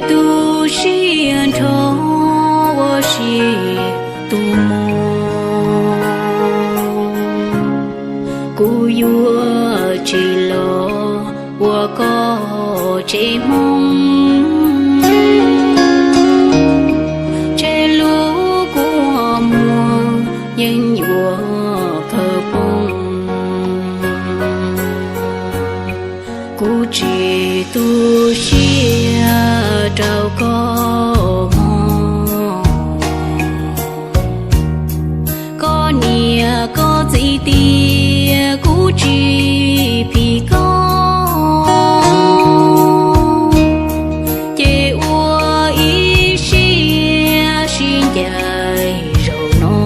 独心愁，我心独梦。故有只落，我có chỉ mong. Che lũ của mùa nhưng nhùa thơ bông. Cụ chỉ tu xia trao có mong. Có nia có gì tia cụ chỉ phi có. Chê ua ý xia xin dài rầu nó.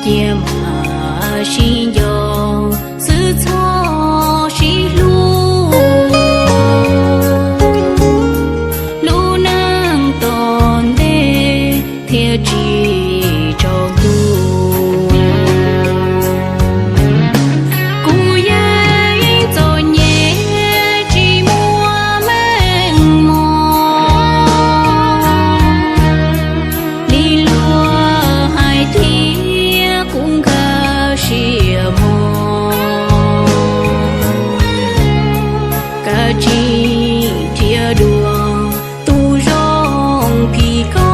Chê mà xin dòng sự cho xí lu. Lu nang tòn đê thiệt chỉ trong tu. Chỉ thia đùa tu rong phi có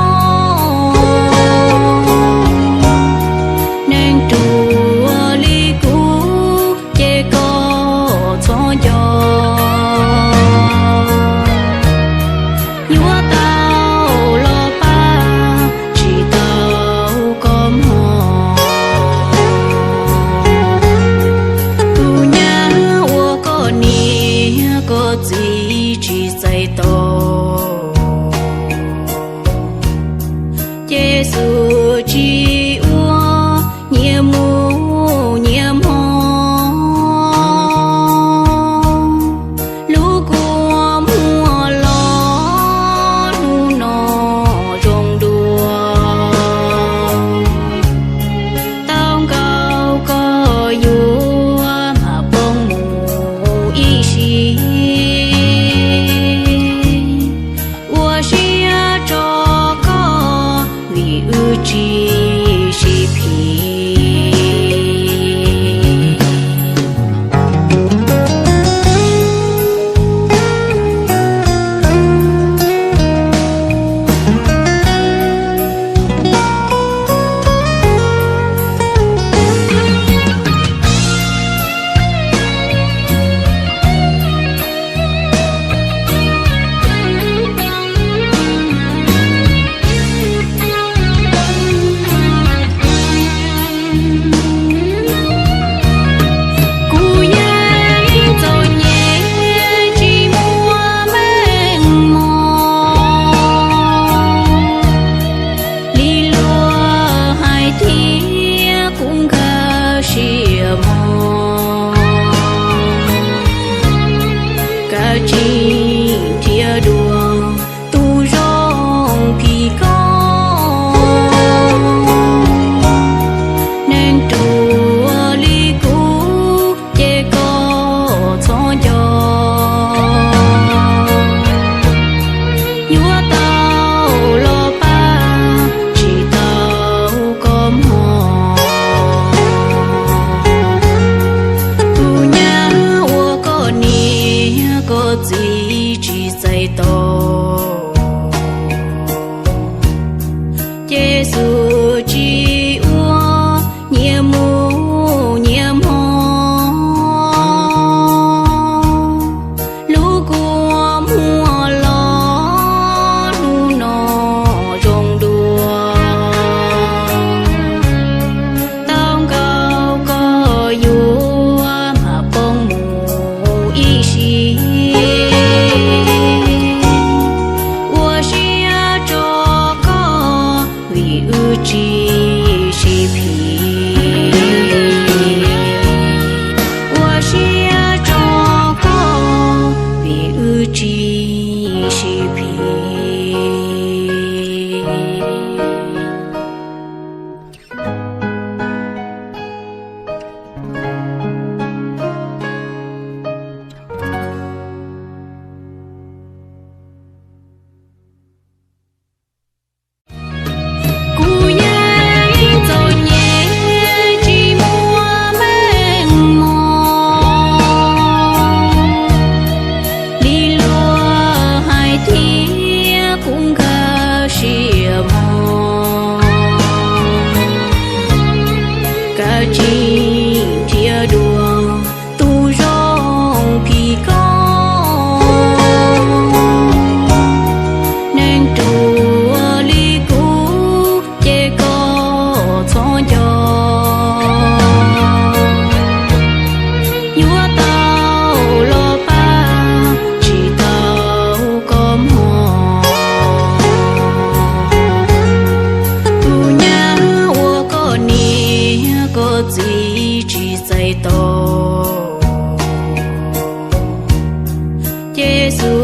nên đùa li cũ chê có cho gió nhúa tao lo ba chỉ tao có mò tu nhá ua có ni có gì chỉ dạy tôi. Giêsu chỉ ua nhẹ mu nhẹ mò lũ của mùa lo nu nó rong đùa tao cao có vua mà bông mù ý xí. Chỉ xí phi chỉ thia đùa tu rong phi có nên đùa li cũ chê có cho gió nhúa tao lo ba chỉ tao có mò tu nhá ua có ni có gì chỉ dạy tôi. Giêsu chỉ ua nhẹ mu nhẹ mò lũ của mùa lo nu nó rong đùa tao cao có vua mà bông mù ý xí. Giêsu